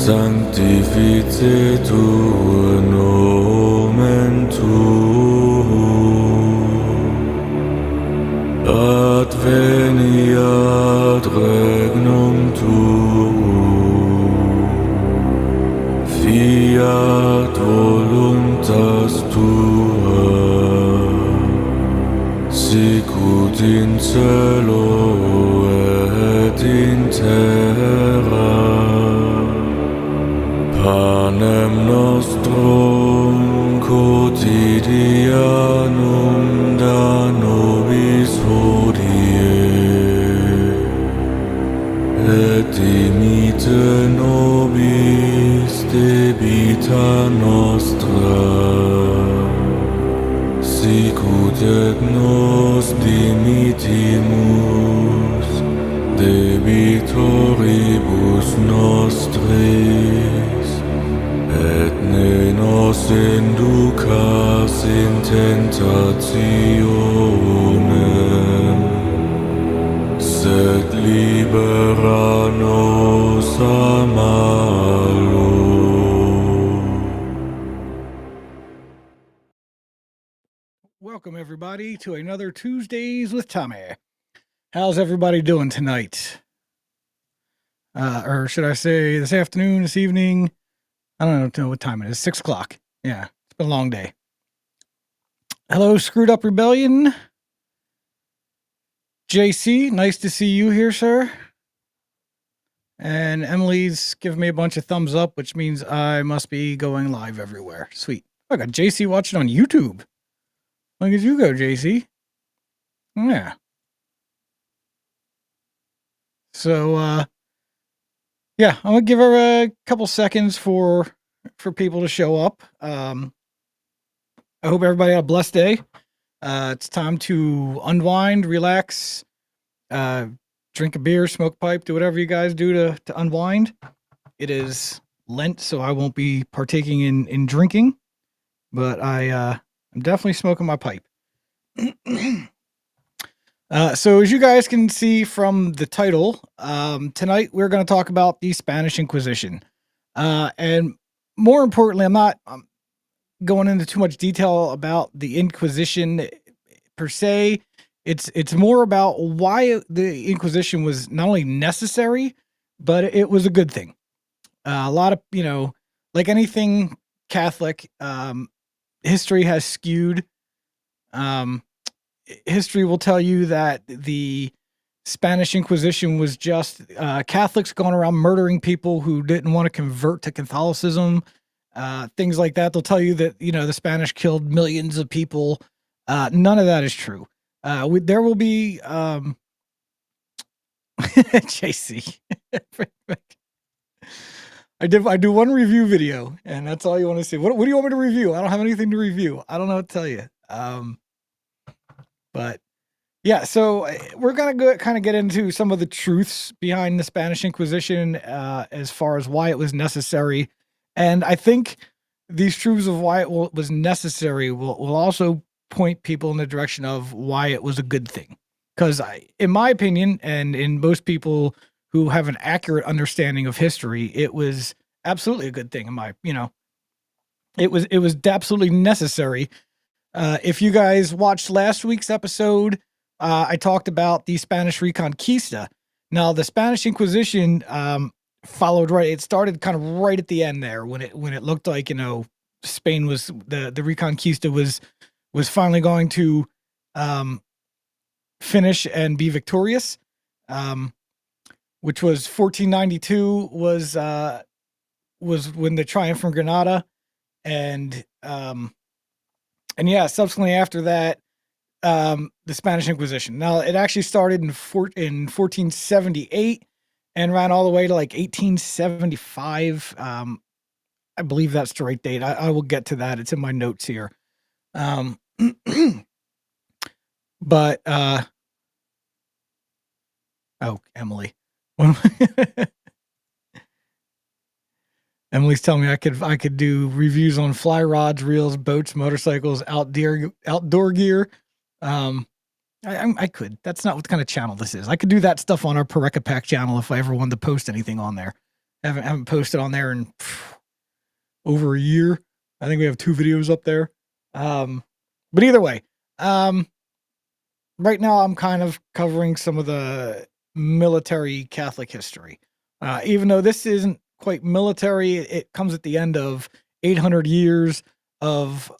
sanctificetur nomen tuum, adveniat regnum tuum, fiat voluntas tua, sicut in cielo et in terra. Panem nostrum quotidianum da nobis hodie, et dimite nobis debita nostra, sicut et nos dimittimus debitoribus nostris, et ne nos inducas in tentationem, sed libera nos a malo. Welcome, everybody, to another Tuesdays with Tommy. How's everybody doing tonight? Or should I say this afternoon, this evening? I don't know what time it is. 6 o'clock. Yeah, it's been a long day. Hello, Screwed Up Rebellion. JC, nice to see you here, sir. And Emily's giving me a bunch of thumbs up, which means I must be going live everywhere. Sweet. I got JC watching on YouTube. Look at you go, JC. Yeah. So, yeah, I'm gonna give her a couple seconds for people to show up. I hope everybody had a blessed day. It's time to unwind, relax, drink a beer, smoke a pipe, do whatever you guys do to unwind. It is Lent, so I won't be partaking in drinking, but I'm definitely smoking my pipe. So as you guys can see from the title, tonight we're going to talk about the Spanish Inquisition. And more importantly, I'm not going into too much detail about the Inquisition per se. It's more about why the Inquisition was not only necessary, but it was a good thing. A lot of, like anything Catholic, history has skewed. History will tell you that the Spanish Inquisition was just Catholics going around murdering people who didn't want to convert to Catholicism, things like that. They'll tell you that, the Spanish killed millions of people. None of that is true. There will be JC. I do one review video, and that's all you want to see. What do you want me to review? I don't have anything to review. I don't know what to tell you. But yeah, so we're going to kind of get into some of the truths behind the Spanish Inquisition as far as why it was necessary. And I think these truths of why it was necessary will also point people in the direction of why it was a good thing. Because in my opinion, and in most people who have an accurate understanding of history, it was absolutely a good thing. It was absolutely necessary. If you guys watched last week's episode, I talked about the Spanish Reconquista. Now, the Spanish Inquisition followed right. It started kind of right at the end there when it looked like Spain was the Reconquista was finally going to finish and be victorious. Which was 1492 was when the triumph from Granada, and yeah, subsequently after that, the Spanish Inquisition. Now, it actually started in 1478 and ran all the way to like 1875. I believe that's the right date. I will get to that. It's in my notes here. But oh, Emily. Emily's telling me I could do reviews on fly rods, reels, boats, motorcycles, outdoor gear. I could. That's not what kind of channel this is. I could do that stuff on our Pareka Pack channel if I ever wanted to post anything on there. Haven't posted on there in over a year. I think we have 2 videos up there. But either way, right now I'm kind of covering some of the military Catholic history. Even though this isn't quite military, it comes at the end of 800 years of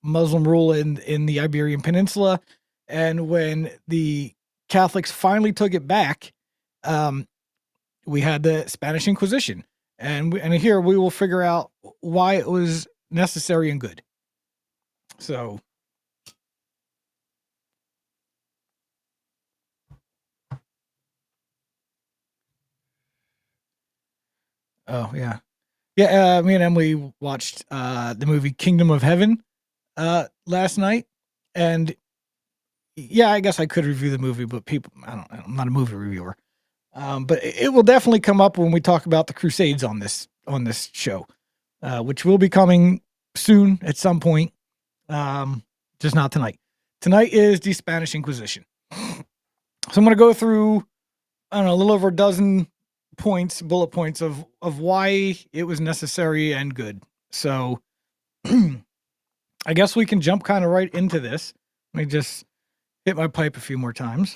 Muslim rule in the Iberian Peninsula. And when the Catholics finally took it back, we had the Spanish Inquisition. And here we will figure out why it was necessary and good. So, oh yeah, yeah. Me and Emily watched the movie Kingdom of Heaven last night, and yeah, I guess I could review the movie, but I'm not a movie reviewer. But it will definitely come up when we talk about the Crusades on this show, which will be coming soon at some point. Just not tonight. Tonight is the Spanish Inquisition. So I'm going to go through, I don't know, a little over a dozen bullet points of why it was necessary and good. So I guess we can jump kind of right into this. Let me just hit my pipe a few more times.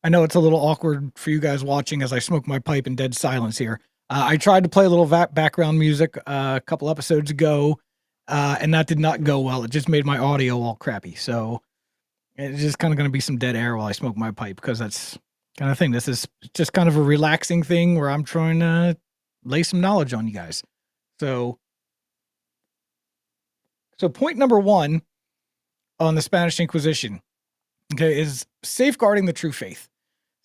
I know it's a little awkward for you guys watching as I smoke my pipe in dead silence here. I tried to play a little background music a couple episodes ago, and that did not go well. It just made my audio all crappy. So it's just kind of going to be some dead air while I smoke my pipe because that's kind of thing. This is just kind of a relaxing thing where I'm trying to lay some knowledge on you guys. So point number 1 on the Spanish Inquisition, okay, is safeguarding the true faith.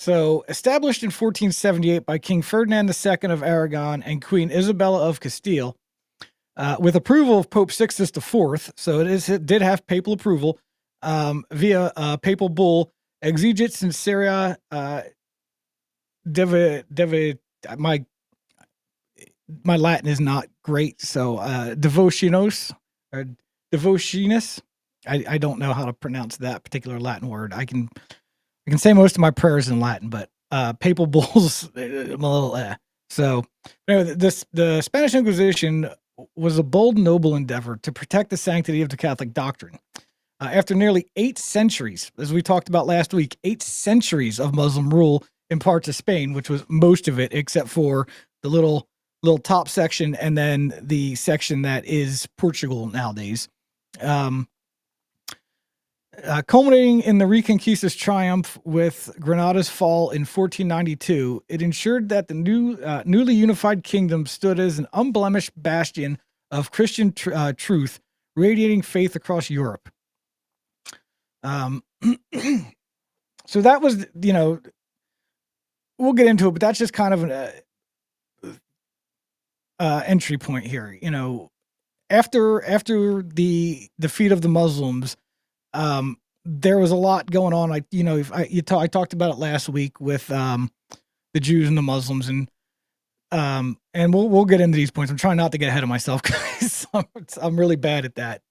So, established in 1478 by King Ferdinand II of Aragon and Queen Isabella of Castile, with approval of Pope Sixtus IV, so it did have papal approval via papal bull Exigit Sincera my Latin is not great, so devotionos or devotionis. I don't know how to pronounce that particular Latin word. I can say most of my prayers in Latin, but papal bulls, I'm a little. So anyway, the Spanish Inquisition was a bold, noble endeavor to protect the sanctity of the Catholic doctrine. After nearly 8 centuries, as we talked about last week, 8 centuries of Muslim rule in parts of Spain, which was most of it, except for the little top section and then the section that is Portugal nowadays. Culminating in the Reconquista's triumph with Granada's fall in 1492, it ensured that the newly unified kingdom stood as an unblemished bastion of Christian truth, radiating faith across Europe. So that was, we'll get into it, but that's just kind of an entry point here. After the defeat of the Muslims, there was a lot going on. I talked about it last week with the Jews and the Muslims, and we'll get into these points. I'm trying not to get ahead of myself because I'm really bad at that.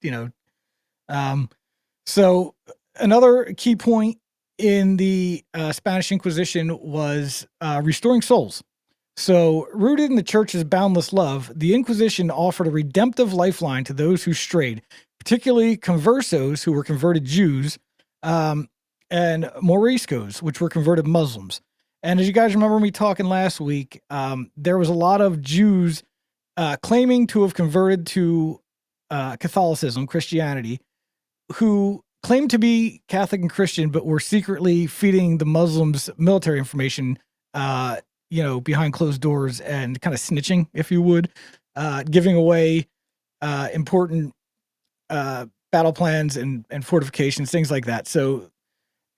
So another key point in the Spanish Inquisition was restoring souls. So, rooted in the church's boundless love, the Inquisition offered a redemptive lifeline to those who strayed, particularly conversos, who were converted Jews, and Moriscos, which were converted Muslims. And as you guys remember me talking last week, there was a lot of Jews claiming to have converted to Catholicism, Christianity, who claimed to be Catholic and Christian, but were secretly feeding the Muslims military information, behind closed doors and kind of snitching, if you would, giving away important battle plans and fortifications, things like that. So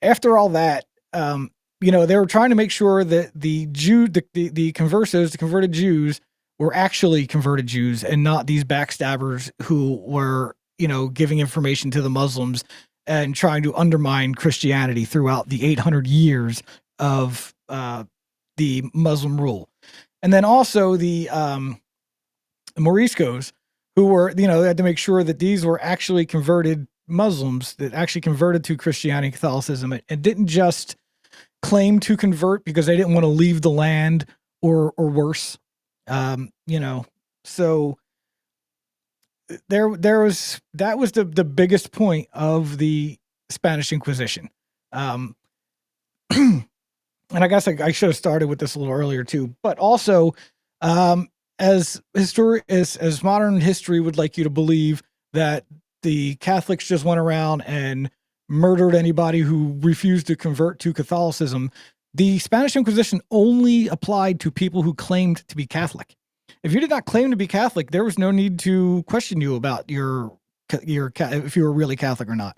after all that, they were trying to make sure that the conversos, the converted Jews, were actually converted Jews and not these backstabbers who were, giving information to the Muslims and trying to undermine Christianity throughout the 800 years of the Muslim rule. And then also the Moriscos, who were, they had to make sure that these were actually converted Muslims that actually converted to Christianity and Catholicism and didn't just claim to convert because they didn't want to leave the land or worse. So there was that was the biggest point of the Spanish Inquisition. And I guess I should have started with this a little earlier too, but also, as modern history would like you to believe that the Catholics just went around and murdered anybody who refused to convert to Catholicism. The Spanish Inquisition only applied to people who claimed to be Catholic. If you did not claim to be Catholic, there was no need to question you about if you were really Catholic or not.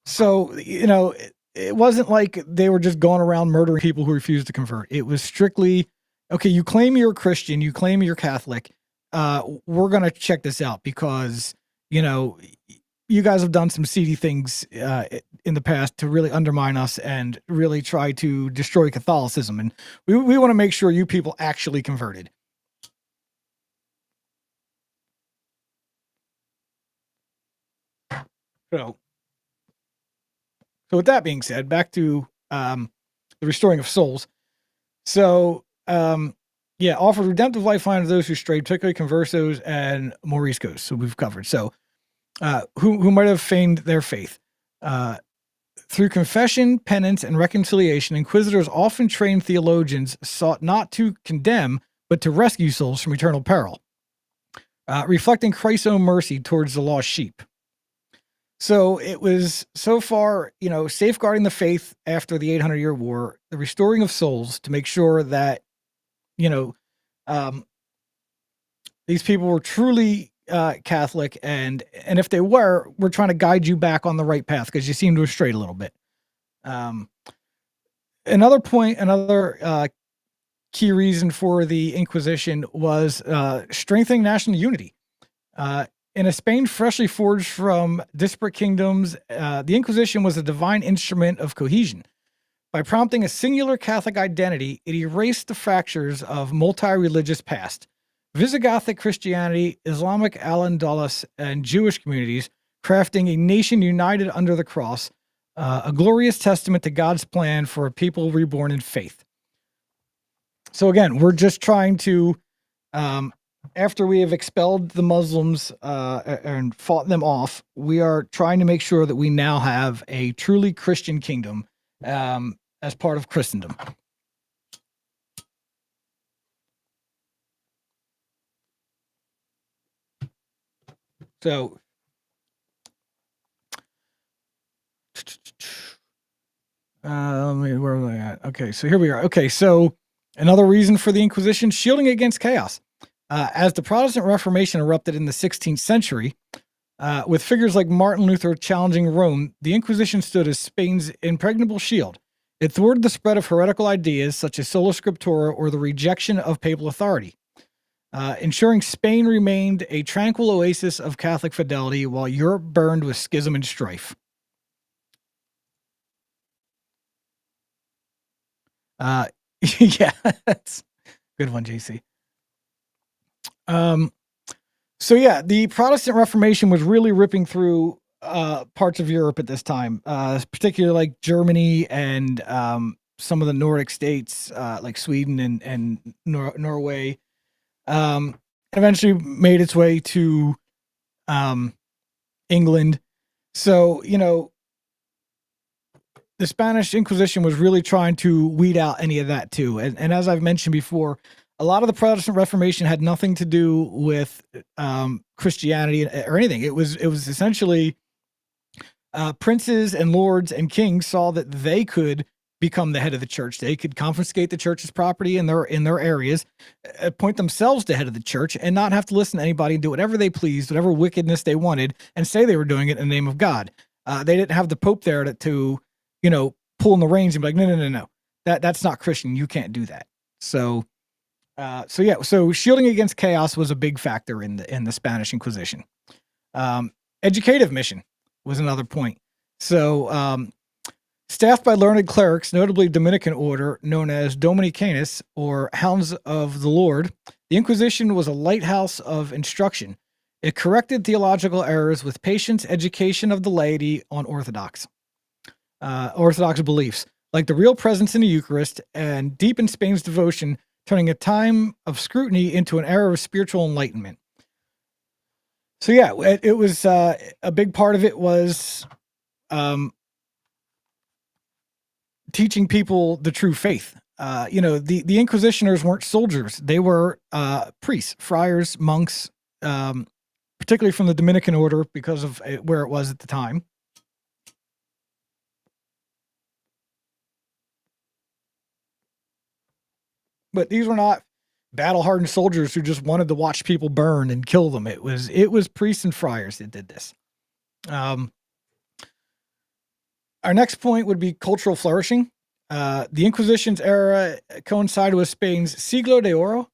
So it wasn't like they were just going around murdering people who refused to convert. It was strictly, okay, you claim you're a Christian, you claim you're Catholic. We're going to check this out because, you guys have done some seedy things in the past to really undermine us and really try to destroy Catholicism. And we want to make sure you people actually converted. So with that being said, back to the restoring of souls. So, offered redemptive lifeline to those who strayed, particularly conversos and Moriscos. So we've covered. So, who might have feigned their faith. Through confession, penance, and reconciliation, inquisitors, often trained theologians, sought not to condemn, but to rescue souls from eternal peril, reflecting Christ's own mercy towards the lost sheep. So it was so far, safeguarding the faith after the 800-year war, the restoring of souls to make sure that, these people were truly Catholic, and if they we're trying to guide you back on the right path because you seem to have strayed a little bit. Another key reason for the Inquisition was strengthening national unity. In a Spain freshly forged from disparate kingdoms, the Inquisition was a divine instrument of cohesion. By prompting a singular Catholic identity, it erased the fractures of multi-religious past. Visigothic Christianity, Islamic Al-Andalus, and Jewish communities, crafting a nation united under the cross, a glorious testament to God's plan for a people reborn in faith. So again, we're just trying to, after we have expelled the Muslims and fought them off, we are trying to make sure that we now have a truly Christian kingdom as part of Christendom. So, where am I at? Okay, so here we are. Okay, so another reason for the Inquisition, shielding against chaos. As the Protestant Reformation erupted in the 16th century, with figures like Martin Luther challenging Rome, the Inquisition stood as Spain's impregnable shield. It thwarted the spread of heretical ideas such as sola scriptura or the rejection of papal authority, ensuring Spain remained a tranquil oasis of Catholic fidelity while Europe burned with schism and strife. Yeah, that's a good one, JC. So yeah, the Protestant Reformation was really ripping through parts of Europe at this time, particularly like Germany and some of the Nordic states, like Sweden and Norway. Eventually made its way to England. So, the Spanish Inquisition was really trying to weed out any of that too. And as I've mentioned before, a lot of the Protestant Reformation had nothing to do with Christianity or anything. It was essentially princes and lords and kings saw that they could become the head of the church. They could confiscate the church's property in their areas, appoint themselves the head of the church, and not have to listen to anybody, do whatever they pleased, whatever wickedness they wanted, and say they were doing it in the name of God. They didn't have the Pope there to pull in the reins and be like, no. That's not Christian. You can't do that. So shielding against chaos was a big factor in the Spanish Inquisition. Educative mission was another point. So, staffed by learned clerics, notably Dominican order known as Dominicanus or Hounds of the Lord, the Inquisition was a lighthouse of instruction. It corrected theological errors with patience, education of the laity on Orthodox beliefs, like the real presence in the Eucharist, and deepened Spain's devotion, turning a time of scrutiny into an era of spiritual enlightenment. So yeah, it was a big part of it was teaching people the true faith. The Inquisitioners weren't soldiers; they were priests, friars, monks, particularly from the Dominican order because of where it was at the time. But these were not battle-hardened soldiers who just wanted to watch people burn and kill them. It was priests and friars that did this. Our next point would be cultural flourishing. The Inquisition's era coincided with Spain's Siglo de Oro,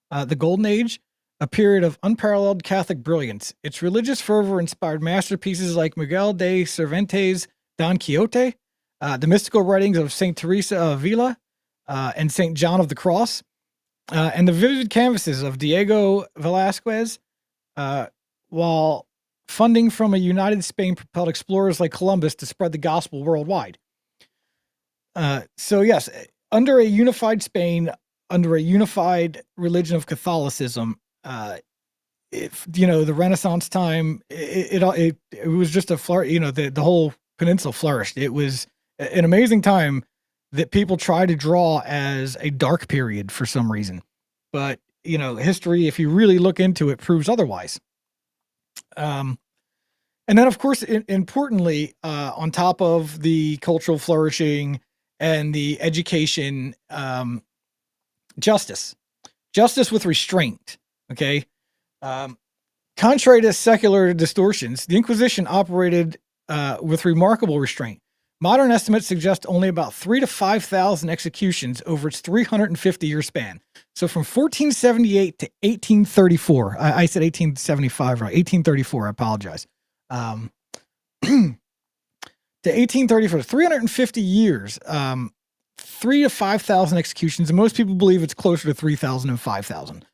the Golden Age, a period of unparalleled Catholic brilliance. Its religious fervor inspired masterpieces like Miguel de Cervantes' Don Quixote, the mystical writings of Saint Teresa of Avila, and Saint John of the Cross, and the vivid canvases of Diego Velázquez, while funding from a united Spain propelled explorers like Columbus to spread the gospel worldwide. So yes, under a unified Spain, under a unified religion of Catholicism, the Renaissance time, it was just a flourish. The whole peninsula flourished. It was an amazing time that people try to draw as a dark period for some reason, but history, if you really look into it, proves otherwise. And then, of course, importantly, on top of the cultural flourishing and the education, justice with restraint. Okay. Contrary to secular distortions, the Inquisition operated with remarkable restraint. Modern estimates suggest only about 3,000 to 5,000 executions over its 350-year span. So from 1478 to 1834, I said 1875, right? 1834, I apologize. To 1834, 350 years, 3,000 to 5,000 executions, and most people believe it's closer to 3,000 and 5,000.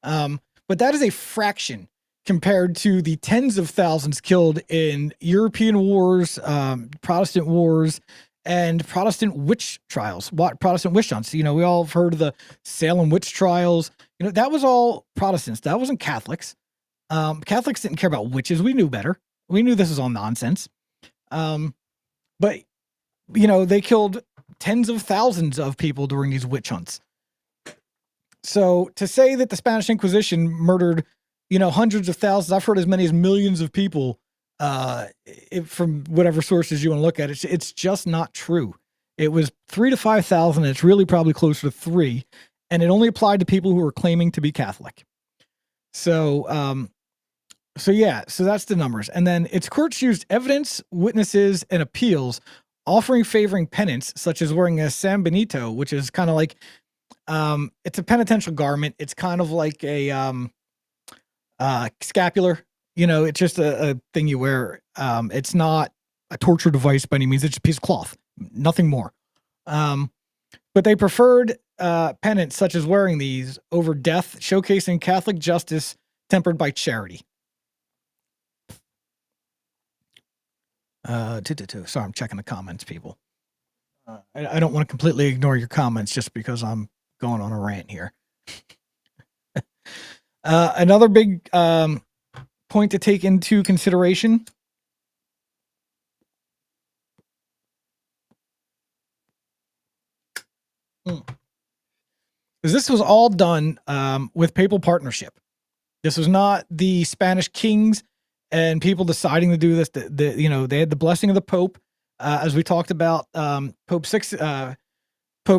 But that is a fraction compared to the tens of thousands killed in European wars, Protestant wars, and Protestant witch trials, Protestant witch hunts. We all have heard of the Salem witch trials. That was all Protestants. That wasn't Catholics. Catholics didn't care about witches. We knew better. We knew this was all nonsense. But they killed tens of thousands of people during these witch hunts. So to say that the Spanish Inquisition murdered, hundreds of thousands, I've heard as many as millions of people, from whatever sources you want to look at, it's just not true. It was 3,000 to 5,000. It's really probably closer to 3, and it only applied to people who were claiming to be Catholic. So that's the numbers. And then its courts used evidence, witnesses, and appeals, offering favoring penance, such as wearing a San Benito, which is kind of like, it's a penitential garment. It's kind of like a scapular. It's just a thing you wear. It's not a torture device by any means. It's a piece of cloth, nothing more. But they preferred penance, such as wearing these, over death, showcasing Catholic justice tempered by charity. Sorry, I'm checking the comments, people. I don't want to completely ignore your comments just because I'm going on a rant here. Another big point to take into consideration. Because this was all done with papal partnership. This was not the Spanish kings and people deciding to do this. They had the blessing of the Pope, as we talked about. Pope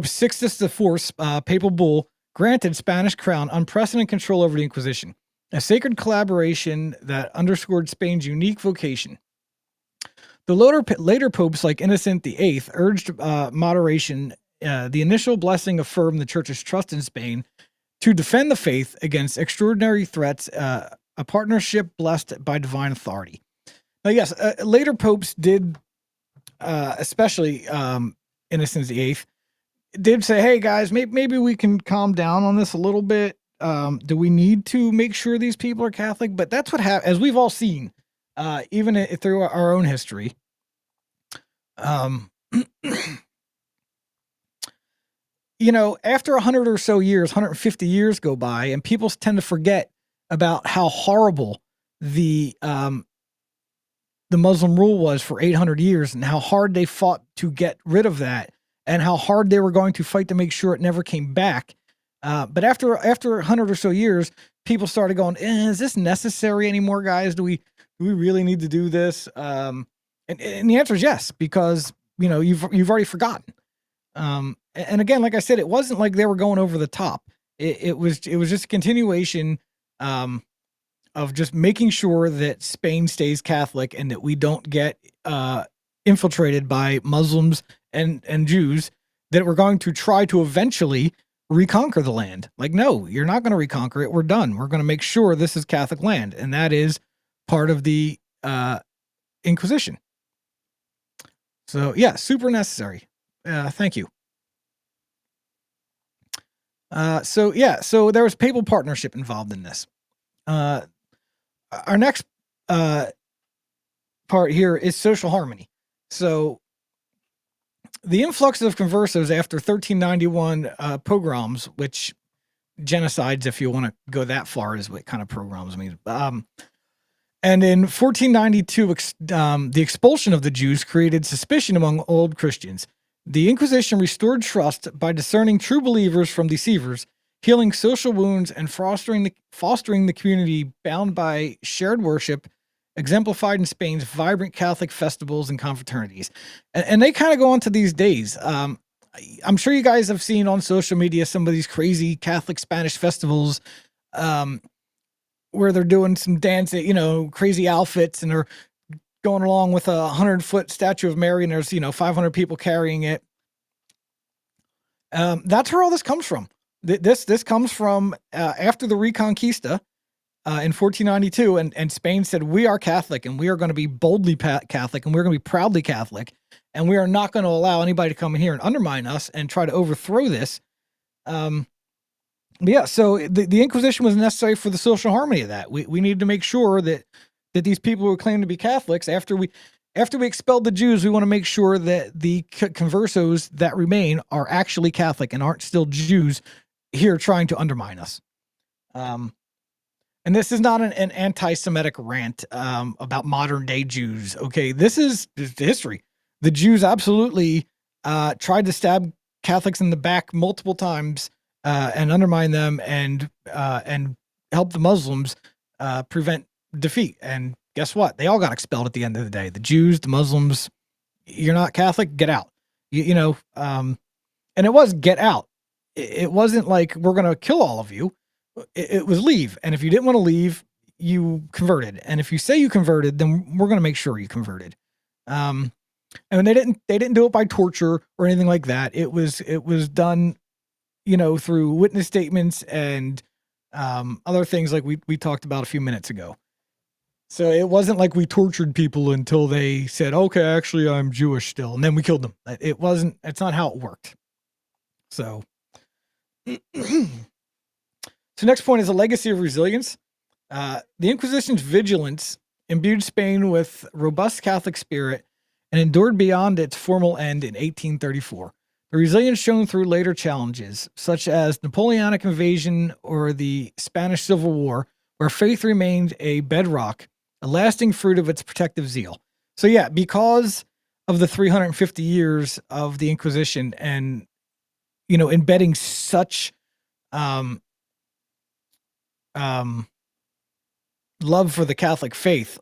Sixtus IV, papal bull, granted Spanish crown unprecedented control over the Inquisition, a sacred collaboration that underscored Spain's unique vocation. The later popes, like Innocent VIII, urged moderation. The initial blessing affirmed the Church's trust in Spain to defend the faith against extraordinary threats, a partnership blessed by divine authority. Now, yes, later popes did, especially Innocent VIII, did say, hey, guys, maybe we can calm down on this a little bit. Do we need to make sure these people are Catholic? But that's what as we've all seen, even through our own history. After 100 or so years, 150 years go by, and people tend to forget about how horrible the Muslim rule was for 800 years and how hard they fought to get rid of that and how hard they were going to fight to make sure it never came back. But after 100 or so years, people started going, is this necessary anymore, guys? Do we really need to do this? And the answer is yes, because you've already forgotten. And again, like I said, it wasn't like they were going over the top. It was just a continuation of just making sure that Spain stays Catholic and that we don't get infiltrated by Muslims and Jews that we're going to try to eventually reconquer the land. Like, no, you're not going to reconquer it. We're done. We're going to make sure this is Catholic land. And that is part of the Inquisition. So yeah, super necessary. Thank you. So there was papal partnership involved in this. Our next part here is social harmony. So the influx of conversos after 1391 pogroms, which genocides, if you want to go that far, is what kind of pogroms mean. And in 1492, the expulsion of the Jews created suspicion among old Christians. The Inquisition restored trust by discerning true believers from deceivers, healing social wounds, and fostering the community bound by shared worship, exemplified in Spain's vibrant Catholic festivals and confraternities. And they kind of go on to these days. I'm sure you guys have seen on social media some of these crazy Catholic Spanish festivals where they're doing some dancing, crazy outfits, and they're going along with a 100-foot statue of Mary, and there's 500 people carrying it. That's where all this comes from. This comes from after the Reconquista in 1492, and Spain said, we are Catholic, and we are going to be boldly Catholic, and we're going to be proudly Catholic, and we are not going to allow anybody to come in here and undermine us and try to overthrow this. Yeah, so the Inquisition was necessary for the social harmony of that. We needed to make sure that these people who claim to be Catholics, after we expelled the Jews, we want to make sure that the conversos that remain are actually Catholic and aren't still Jews here trying to undermine us. And this is not an anti-Semitic rant about modern day Jews. Okay, this is history. The Jews absolutely tried to stab Catholics in the back multiple times and undermine them and help the Muslims prevent defeat. And guess what? They all got expelled at the end of the day. The Jews, the Muslims. You're not Catholic, get out. And it was get out. It wasn't like we're going to kill all of you. It was leave. And if you didn't want to leave, you converted. And if you say you converted, then we're going to make sure you converted. And they didn't do it by torture or anything like that. It was done, through witness statements and other things like we talked about a few minutes ago. So it wasn't like we tortured people until they said, okay, actually I'm Jewish still. And then we killed them. It's not how it worked. So, so next point is a legacy of resilience. The Inquisition's vigilance imbued Spain with robust Catholic spirit and endured beyond its formal end in 1834. The resilience shown through later challenges, such as Napoleonic invasion or the Spanish Civil War, where faith remained a bedrock, a lasting fruit of its protective zeal. So yeah, because of the 350 years of the Inquisition and, embedding such love for the Catholic faith,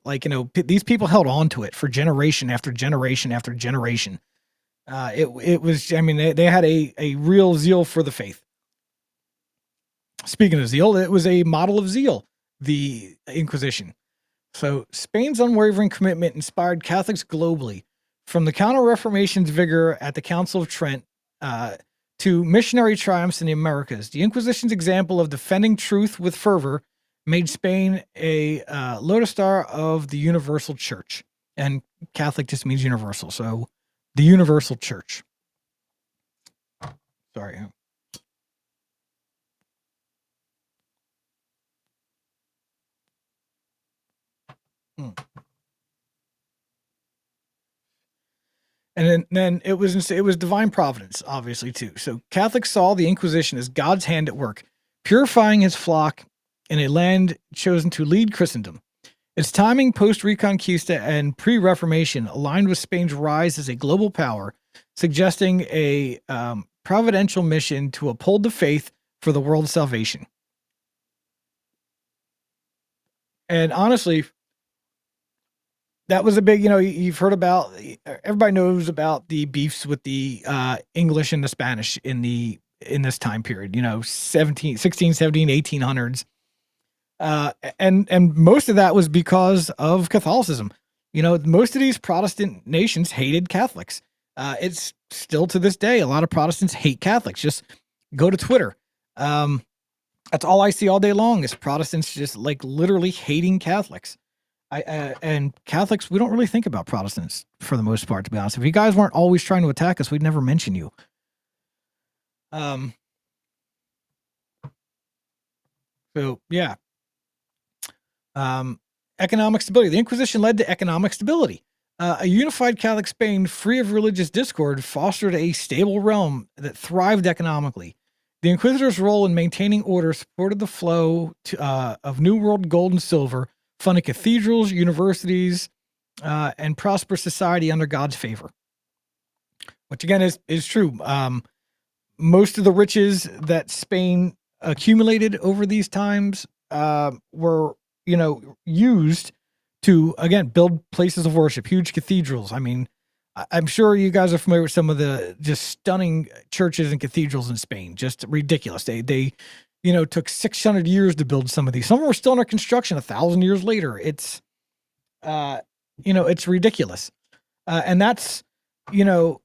these people held on to it for generation after generation after generation. It was, they had a real zeal for the faith. Speaking of zeal, it was a model of zeal, the Inquisition. So Spain's unwavering commitment inspired Catholics globally, from the Counter-Reformation's vigor at the Council of Trent to missionary triumphs in the Americas. The Inquisition's example of defending truth with fervor made Spain a lodestar of the universal church. And Catholic just means universal, so the universal church. Sorry. Hmm. And then it was divine providence, obviously, too. So Catholics saw the Inquisition as God's hand at work, purifying his flock in a land chosen to lead Christendom. Its timing post-Reconquista and pre-Reformation aligned with Spain's rise as a global power, suggesting a providential mission to uphold the faith for the world's salvation. And honestly, that was a big, you've heard about, everybody knows about the beefs with the English and the Spanish in this time period, 16, 17, 1800s. And most of that was because of Catholicism. Most of these Protestant nations hated Catholics. It's still to this day, a lot of Protestants hate Catholics. Just go to Twitter. That's all I see all day long is Protestants just like literally hating Catholics. And Catholics, we don't really think about Protestants for the most part, to be honest. If you guys weren't always trying to attack us, we'd never mention you. So yeah. Economic stability. The Inquisition led to economic stability. A unified Catholic Spain, free of religious discord, fostered a stable realm that thrived economically. The Inquisitors' role in maintaining order supported the flow of New World gold and silver, funding cathedrals, universities, and prosperous society under God's favor. Which again is true. Most of the riches that Spain accumulated over these times were, used to, again, build places of worship, huge cathedrals. I mean, I'm sure you guys are familiar with some of the just stunning churches and cathedrals in Spain. Just ridiculous. They took 600 years to build some of these. Some were still under construction 1,000 years later. It's, it's ridiculous. And that's, you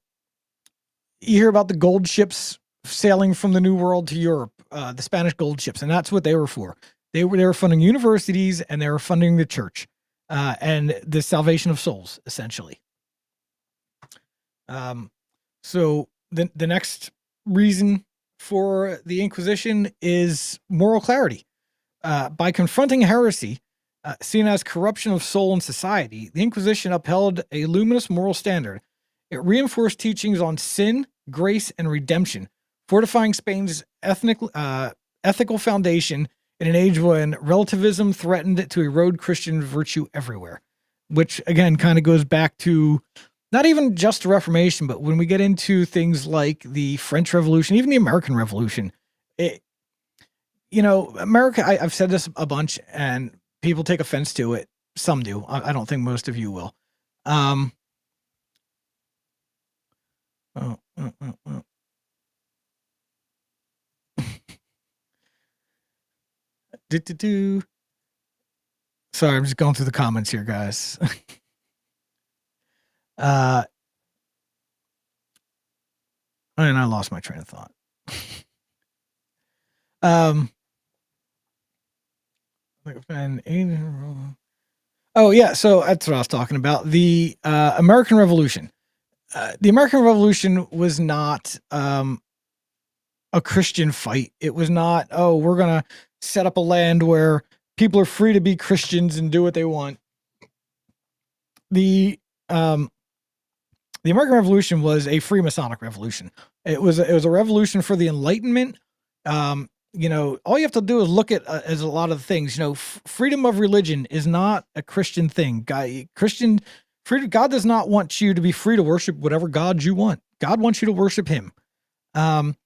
hear about the gold ships sailing from the New World to Europe, the Spanish gold ships, and that's what they were for. They were funding universities and they were funding the church and the salvation of souls, essentially. So the next reason for the Inquisition is moral clarity. By confronting heresy, seen as corruption of soul and society, the Inquisition upheld a luminous moral standard. It reinforced teachings on sin, grace, and redemption, fortifying Spain's ethical foundation in an age when relativism threatened to erode Christian virtue everywhere, which again kind of goes back to not even just the Reformation, but when we get into things like the French Revolution, even the American Revolution, America, I've said this a bunch and people take offense to it. Some do. I don't think most of you will. Sorry, I'm just going through the comments here, guys. And I lost my train of thought. Oh yeah, so that's what I was talking about. The American Revolution. The American Revolution was not a Christian fight. It was not, oh, we're gonna set up a land where people are free to be Christians and do what they want. The American Revolution was a Freemasonic revolution. It was a revolution for the Enlightenment. All you have to do is look at as a lot of things. Freedom of religion is not a Christian thing. God does not want you to be free to worship whatever God you want. God wants you to worship Him. Freedom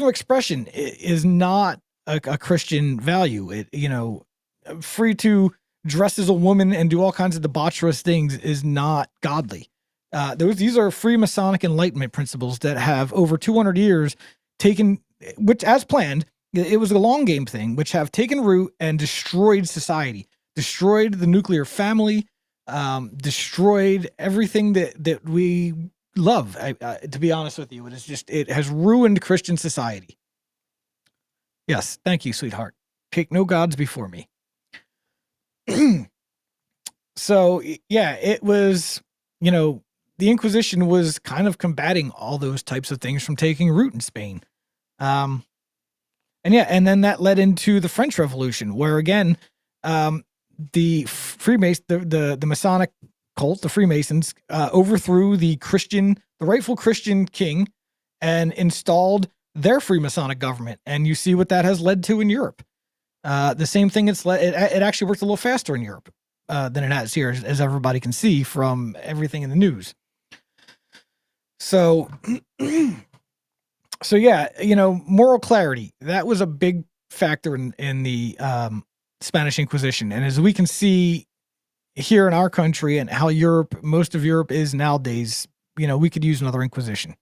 of expression is not a Christian value. Free to dress as a woman and do all kinds of debaucherous things is not godly. These are Freemasonic Enlightenment principles that have over 200 years taken, which as planned, it was a long game thing, which have taken root and destroyed society, destroyed the nuclear family, destroyed everything that we love. To be honest with you, it has ruined Christian society. Yes. Thank you, sweetheart. Take no gods before me. So yeah, it was, the Inquisition was kind of combating all those types of things from taking root in Spain. And then that led into the French Revolution, where again, the the Masonic cult, the Freemasons, overthrew the rightful Christian king, and installed their Freemasonic government. And you see what that has led to in Europe. The same thing. It actually worked a little faster in Europe than it has here, as everybody can see from everything in the news. So, so yeah, moral clarity, that was a big factor in the Spanish Inquisition. And as we can see here in our country and how most of Europe is nowadays, we could use another Inquisition.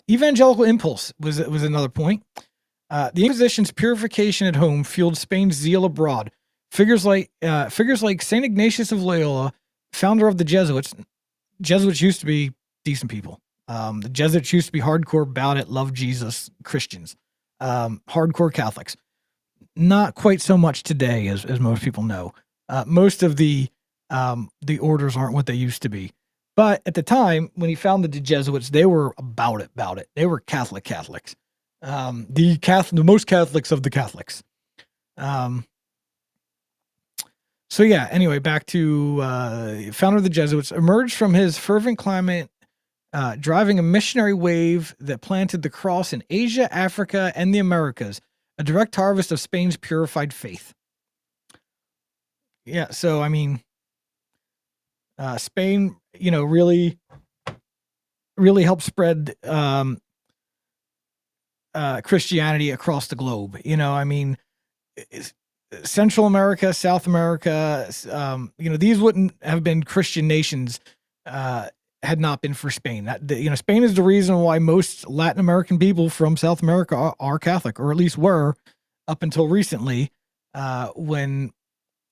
Evangelical impulse was another point. The Inquisition's purification at home fueled Spain's zeal abroad. Figures like Saint Ignatius of Loyola, founder of the Jesuits. Jesuits used to be decent people. The Jesuits used to be hardcore about it, love Jesus Christians, hardcore Catholics. Not quite so much today, as most people know. Most of the orders aren't what they used to be. But at the time when he founded the Jesuits, they were about it. They were Catholics. The most Catholics of the Catholics. So yeah, anyway, back to founder of the Jesuits, emerged from his fervent climate, driving a missionary wave that planted the cross in Asia, Africa, and the Americas, a direct harvest of Spain's purified faith. Yeah, so I mean, Spain, really helped spread Christianity across the globe. I mean, Central America, South America, these wouldn't have been Christian nations had not been for Spain. Spain is the reason why most Latin American people from South America are Catholic, or at least were up until recently, when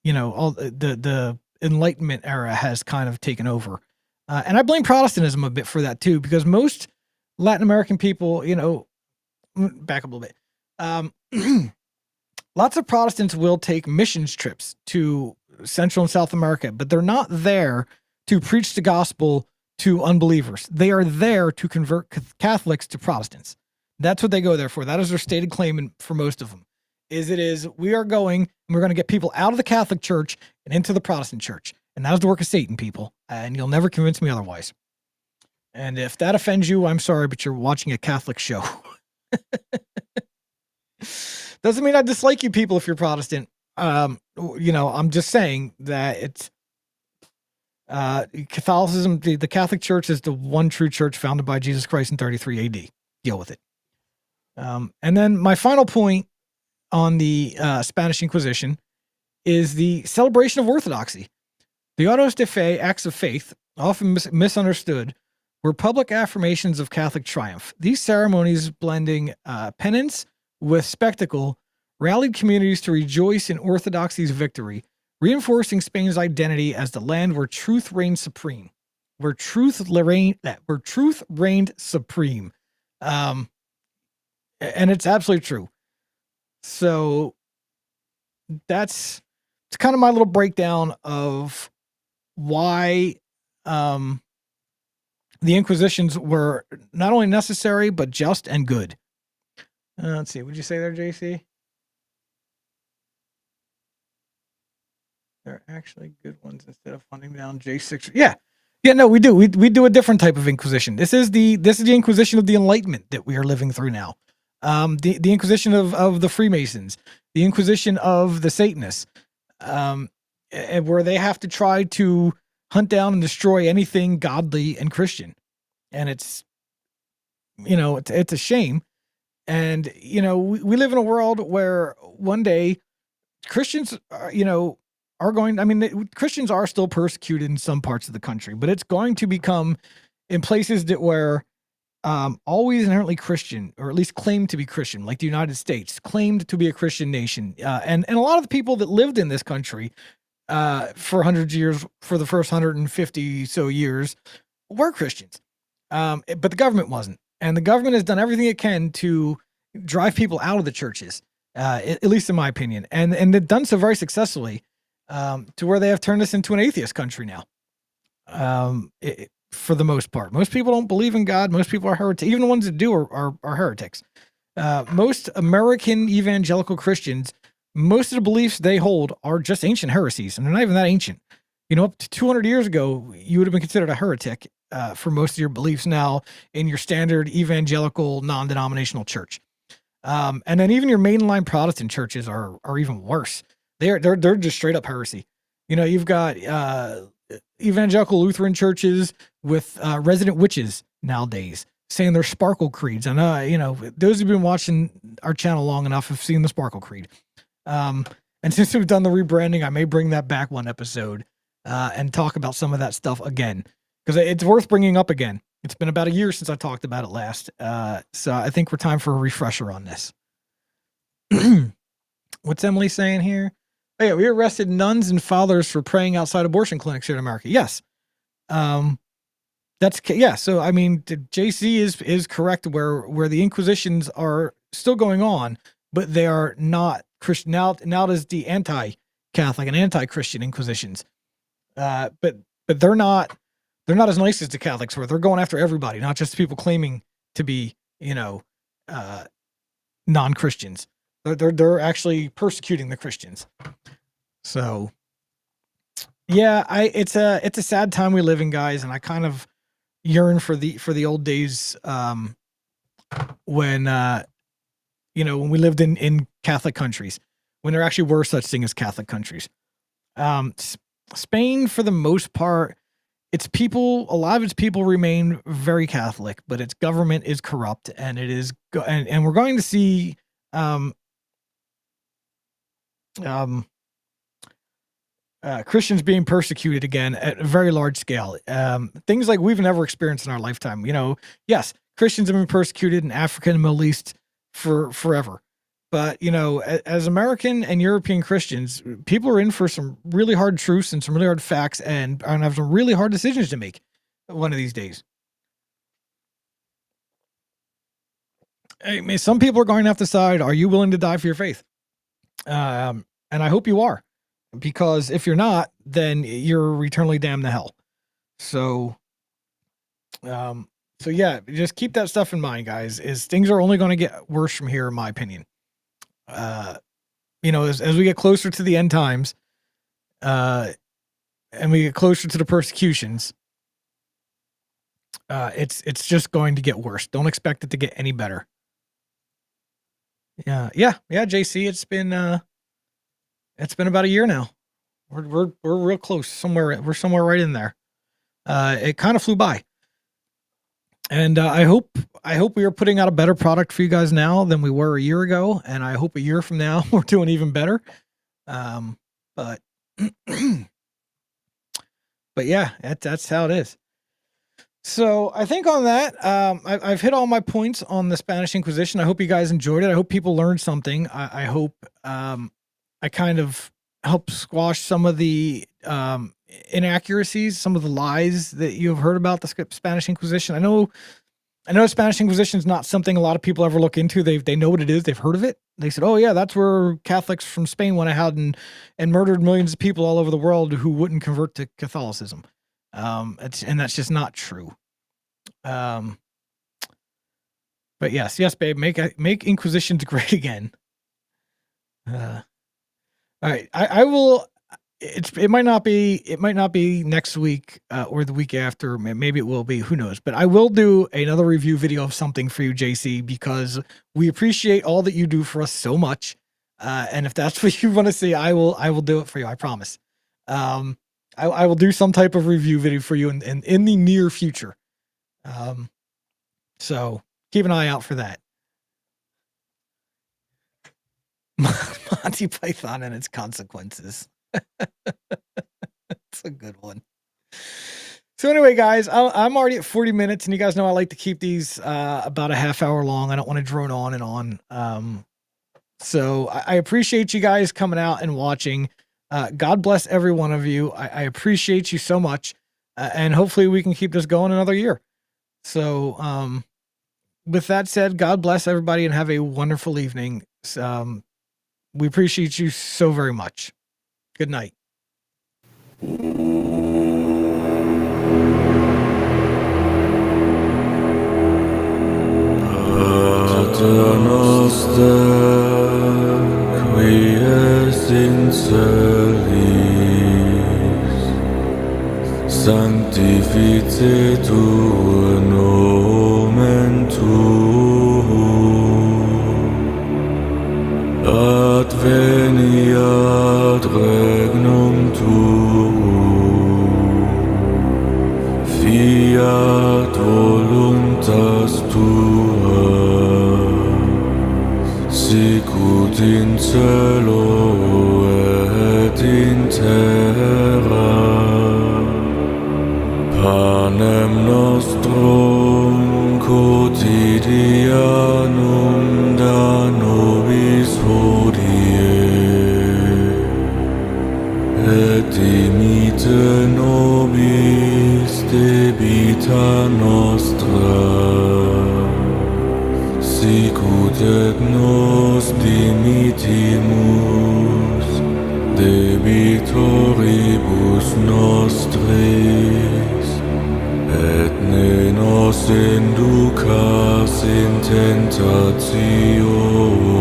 all the Enlightenment era has kind of taken over. And I blame Protestantism a bit for that too, because most Latin American people, back up a little bit. Lots of Protestants will take missions trips to Central and South America, but they're not there to preach the gospel to unbelievers. They are there to convert Catholics to Protestants. That's what they go there for. That is their stated claim for most of them. We are going, and we're going to get people out of the Catholic Church and into the Protestant Church. And that is the work of Satan, people. And you'll never convince me otherwise. And if that offends you, I'm sorry, but you're watching a Catholic show. Doesn't mean I dislike you people if you're Protestant. I'm just saying that it's Catholicism, the Catholic Church is the one true church founded by Jesus Christ in 33 AD. Deal with it. And then my final point on the Spanish Inquisition is the celebration of orthodoxy. The autos de fe, acts of faith, often misunderstood, were public affirmations of Catholic triumph. These ceremonies, blending penance with spectacle, rallied communities to rejoice in orthodoxy's victory, reinforcing Spain's identity as the land where truth reigned supreme. Where truth reigned supreme. And it's absolutely true. So it's kind of my little breakdown of why the Inquisitions were not only necessary, but just and good. Let's see. What'd you say there, JC? They're actually good ones instead of funding down J6. Yeah. Yeah, no, we do. We do a different type of Inquisition. This is the Inquisition of the Enlightenment that we are living through now. The Inquisition of the Freemasons, the Inquisition of the Satanists, where they have to try to hunt down and destroy anything godly and Christian. And it's a shame. And, we live in a world where one day Christians, Christians are still persecuted in some parts of the country, but it's going to become in places that were always inherently Christian, or at least claimed to be Christian, like the United States, claimed to be a Christian nation. And a lot of the people that lived in this country for 100 years, for the first 150 so years, were Christians. But the government wasn't. And the government has done everything it can to drive people out of the churches, at least in my opinion. And they've done so very successfully, to where they have turned us into an atheist country now. For the most part, most people don't believe in God. Most people are heretics. Even the ones that do are heretics. Most American evangelical Christians most of the beliefs they hold are just ancient heresies, and they're not even that ancient. Up to 200 years ago, you would have been considered a heretic for most of your beliefs now in your standard evangelical non-denominational church. And then even your mainline Protestant churches are even worse. They're just straight up heresy. You've got evangelical Lutheran churches with resident witches nowadays saying they're Sparkle Creeds. And those who've been watching our channel long enough have seen the Sparkle Creed. And since we've done the rebranding, I may bring that back one episode and talk about some of that stuff again, because it's worth bringing up again. It's been about a year since I talked about it last. So I think we're time for a refresher on this. What's Emily saying here? Oh, yeah, we arrested nuns and fathers for praying outside abortion clinics here in America. Yes. So I mean, JC is correct where the Inquisitions are still going on, but they are not Christian. Now there's the anti-Catholic and anti-Christian Inquisitions. But they're not as nice as the Catholics were. They're going after everybody, not just people claiming to be, non-Christians. They're actually persecuting the Christians. So yeah, it's a sad time we live in, guys, and I kind of yearn for the old days when when we lived in Catholic countries, when there actually were such thing as Catholic countries. Spain, for the most part, a lot of its people remain very Catholic, but its government is corrupt, and and we're going to see Christians being persecuted again at a very large scale. Things like we've never experienced in our lifetime. Yes, Christians have been persecuted in Africa and the Middle East for forever. But, as American and European Christians, people are in for some really hard truths and some really hard facts and have some really hard decisions to make one of these days. I mean, some people are going to have to decide, are you willing to die for your faith? And I hope you are, because if you're not, then you're eternally damned to hell. So yeah, just keep that stuff in mind, guys, is things are only going to get worse from here, in my opinion. As we get closer to the end times, and we get closer to the persecutions, it's just going to get worse. Don't expect it to get any better. Yeah, JC, it's been about a year now. We're real close. We're somewhere right in there. It kind of flew by. And I hope we are putting out a better product for you guys now than we were a year ago, and I hope a year from now we're doing even better. But yeah, that's how it is. So I think on that, I've hit all my points on the Spanish Inquisition. I hope you guys enjoyed it. I hope people learned something. I hope I kind of helped squash some of the inaccuracies, some of the lies that you have heard about the Spanish Inquisition. I know Spanish Inquisition is not something a lot of people ever look into. They know what it is. They've heard of it. They said, "Oh yeah, that's where Catholics from Spain went ahead and murdered millions of people all over the world who wouldn't convert to Catholicism." And that's just not true. But yes, babe, make Inquisitions great again. All right, I will. It might not be next week or the week after. Maybe it will be. Who knows? But I will do another review video of something for you, JC, because we appreciate all that you do for us so much. And if that's what you want to see, I will do it for you. I promise. I will do some type of review video for you in the near future. So keep an eye out for that. Monty Python and its consequences. It's a good one. So anyway, guys, I'm already at 40 minutes, and you guys know I like to keep these about a half hour long. I don't want to drone on and on. So I appreciate you guys coming out and watching. God bless every one of you. I appreciate you so much. And hopefully we can keep this going another year. So with that said, God bless everybody and have a wonderful evening. We appreciate you so very much. Good night. Pater noster, qui celis, sanctificetur nomen tuum, adveniat regnum tuum, fiat voluntas tua, sicut in cielo et in terra. Panem nostrum quotidianum da nobis hodie, et dimitte nobis debita nostra, sicut et nos dimittimus debitoribus nostris, et ne nos inducas in tentationem,